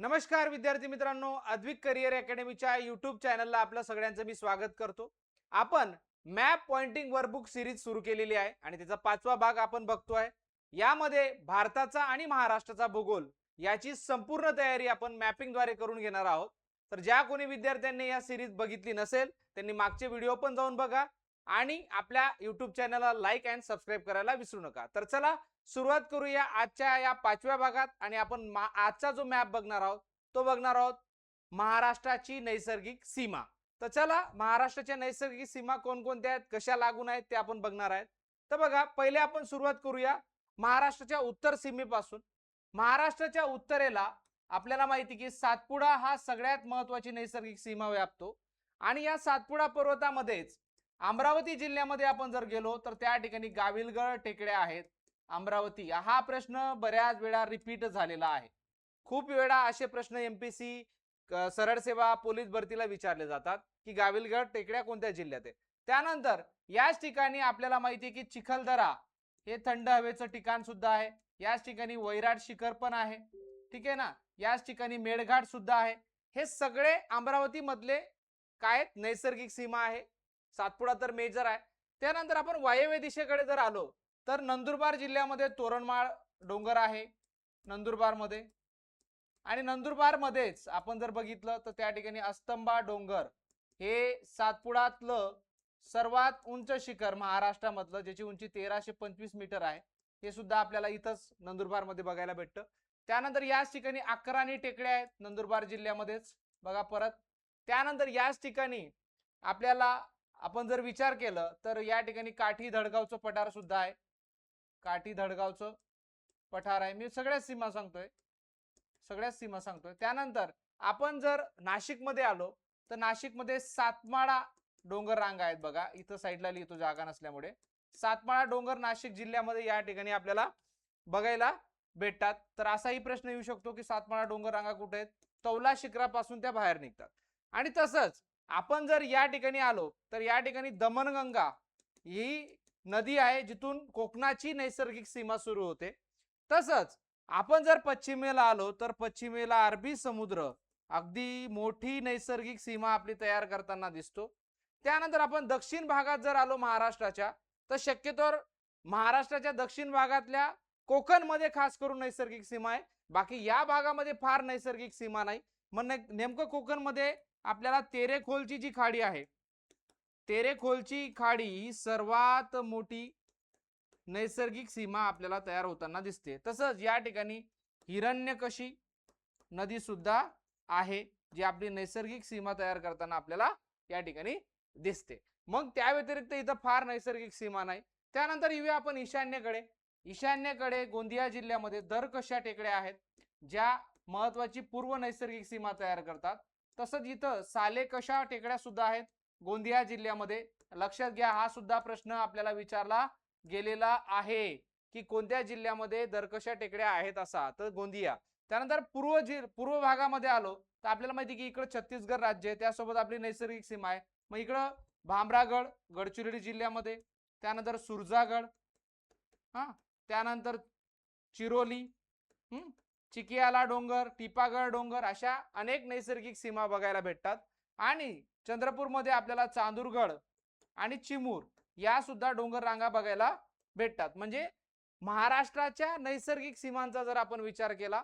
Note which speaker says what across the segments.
Speaker 1: नमस्कार विद्यार्थी मित्रांनो, अद्विक करिअर अकॅडमीच्या यूट्यूब चॅनलला आपलं सगळ्यांचं मी स्वागत करतो. आपण मॅप पॉइंटिंग वर्कबुक सिरीज सुरू केलेली आहे आणि त्याचा 5वा भाग आपण बघतोय. यामध्ये भारताचा आणि महाराष्ट्राचा भूगोल याची संपूर्ण तयारी आपण मॅपिंगद्वारे करून घेणार आहोत. तर ज्या कोणी विद्यार्थ्यांनी या सिरीज बघितली नसेल त्यांनी मागचे व्हिडिओ पण जाऊन बघा आणि आपल्या यूट्यूब चॅनलला लाईक अँड सबस्क्राईब करायला विसरू नका. तर चला सुरुवात करूया आजच्या या 5व्या भागात. आणि आपण आजचा जो मॅप बघणार आहोत तो बघणार आहोत महाराष्ट्राची नैसर्गिक सीमा. तर चला महाराष्ट्राच्या नैसर्गिक सीमा कोणकोणत्या आहेत, कशा लागून आहेत ते आपण बघणार आहेत. तर बघा, पहिले आपण सुरुवात करूया महाराष्ट्राच्या उत्तर सीमेपासून. महाराष्ट्राच्या उत्तरेला आपल्याला माहिती की सातपुडा हा सगळ्यात महत्त्वाची नैसर्गिक सीमा व्यापतो. आणि या सातपुडा पर्वतामध्येच अमरावती जिल्ह्यामध्ये आपण जर गेलो तर त्या ठिकाणी गाविलगड टेकड्या आहेत. अमरावती हा प्रश्न बऱ्याच वेळा रिपीट झालेला आहे. खूप वेळा असे प्रश्न एमपीसी सरळ सेवा पोलीस भरतीला विचारले जातात की गाविलगड टेकड्या कोणत्या जिल्ह्यात आहे. त्यानंतर याच ठिकाणी आपल्याला माहिती आहे की चिखलदरा हे थंड हवेचं ठिकाण सुद्धा आहे. याच ठिकाणी वैराट शिखर पण आहे, ठीक आहे ना. याच ठिकाणी मेळघाट सुद्धा आहे. हे सगळे अमरावती मधले काय नैसर्गिक सीमा आहे. सातपुडा तर मेजर आहे. त्यानंतर आपण वायव्य दिशेकडे जर आलो तर नंदुरबार जिल्ह्यामध्ये तोरणमाळ डोंगर आहे नंदुरबार मध्ये. आणि नंदुरबार मध्येच आपण जर बघितलं तर त्या ठिकाणी अस्तंबा डोंगर हे सातपुड्यातलं सर्वात उंच शिखर महाराष्ट्रामधलं, ज्याची उंची 1325 मीटर आहे, हे सुद्धा आपल्याला इथंच नंदुरबार मध्ये बघायला भेटतं. त्यानंतर याच ठिकाणी अकराणी टेकड्या आहेत नंदुरबार जिल्ह्यामध्येच बघा परत. त्यानंतर याच ठिकाणी आपल्याला आपण जर विचार केलं तर या ठिकाणी काठी धडगावचं पठार सुद्धा आहे. काठी धडगावचं पठार आहे. मी सगळ्याच सीमा सांगतोय. त्यानंतर आपण जर नाशिक मध्ये आलो तर नाशिक मध्ये सातमाळा डोंगर रांग आहेत बघा. इथं साईडला लिहितो जागा नसल्यामुळे. सातमाळा डोंगर नाशिक जिल्ह्यामध्ये या ठिकाणी आपल्याला बघायला भेटतात. तर असाही प्रश्न येऊ शकतो की सातमाळा डोंगर रांगा कुठे आहेत. तौला शिखरापासून त्या बाहेर निघतात. आणि तसंच आपण जर या ठिकाणी आलो तर या ठिकाणी दमनगंगा ही नदी आहे जिथून कोकणाची नैसर्गिक सीमा सुरू होते. तसंच आपण जर पश्चिमेला आलो तर पश्चिमेला अरबी समुद्र अगदी मोठी नैसर्गिक सीमा आपली तयार करताना दिसतो. त्यानंतर आपण दक्षिण भागात जर आलो महाराष्ट्राच्या तर शक्यतोवर महाराष्ट्राच्या दक्षिण भागातल्या कोकण मध्ये खास करून नैसर्गिक सीमा आहे. बाकी या भागामध्ये फार नैसर्गिक सीमा नाही. मग नेमकं कोकण मध्ये आपल्याला तेरेखोलची जी खाडी आहे, तेरेखोलची खाडी ही सर्वात मोठी नैसर्गिक सीमा आपल्याला तयार होताना दिसते. तसंच या ठिकाणी हिरण्यकशी नदी सुद्धा आहे जी आपली नैसर्गिक सीमा तयार करताना आपल्याला या ठिकाणी दिसते. मग त्या व्यतिरिक्त इथं फार नैसर्गिक सीमा नाही. त्यानंतर येऊया आपण ईशान्येकडे. ईशान्येकडे गोंदिया जिल्ह्यामध्ये दरकशा टेकड्या आहेत ज्या महत्वाची पूर्व नैसर्गिक सीमा तयार करतात. तसंच इथं सालेकशा टेकड्या सुद्धा आहेत गोंदिया जिल्ह्यामध्ये. लक्षात घ्या, हा सुद्धा प्रश्न आपल्याला विचारला गेलेला आहे की कोणत्या जिल्ह्यामध्ये दरकशा टेकड्या आहेत असा, तर गोंदिया. त्यानंतर पूर्व भागामध्ये आलो तर आपल्याला माहिती की इकडे छत्तीसगड राज्य आहे, त्यासोबत आपली नैसर्गिक सीमा आहे. मग इकडं भामरागड गडचिरोली जिल्ह्यामध्ये, त्यानंतर सुरजागड, त्यानंतर चिरोली, चिकियाला डोंगर, टिपागड डोंगर, अशा अनेक नैसर्गिक सीमा बघायला भेटतात. आणि चंद्रपूरमध्ये आपल्याला चांदूरगड आणि चिमूर या सुद्धा डोंगर रांगा बघायला भेटतात. म्हणजे महाराष्ट्राच्या नैसर्गिक सीमांचा जर आपण विचार केला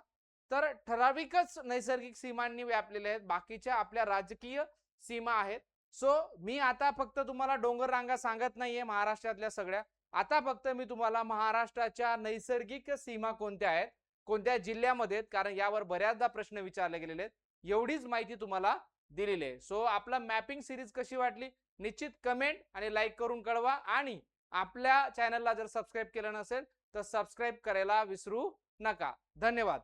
Speaker 1: तर ठराविकच नैसर्गिक सीमांनी व्यापलेले आहेत, बाकीच्या आपल्या राजकीय सीमा आहेत. सो मी आता फक्त तुम्हाला डोंगर रांगा सांगत नाहीये महाराष्ट्रातल्या सगळ्या. आता फक्त मी तुम्हाला महाराष्ट्राच्या नैसर्गिक सीमा कोणत्या आहेत, कोणत्या जिल्ह्यामध्ये आहेत, कारण यावर बऱ्याचदा प्रश्न विचारले गेलेले आहेत, एवढीच माहिती तुम्हाला दिलेली आहे. सो आपला मॅपिंग सिरीज कशी वाटली निश्चित कमेंट आणि लाईक करून कळवा. आणि आपल्या चॅनलला जर सबस्क्राईब केलं नसेल तर सबस्क्राईब करायला विसरू नका. धन्यवाद.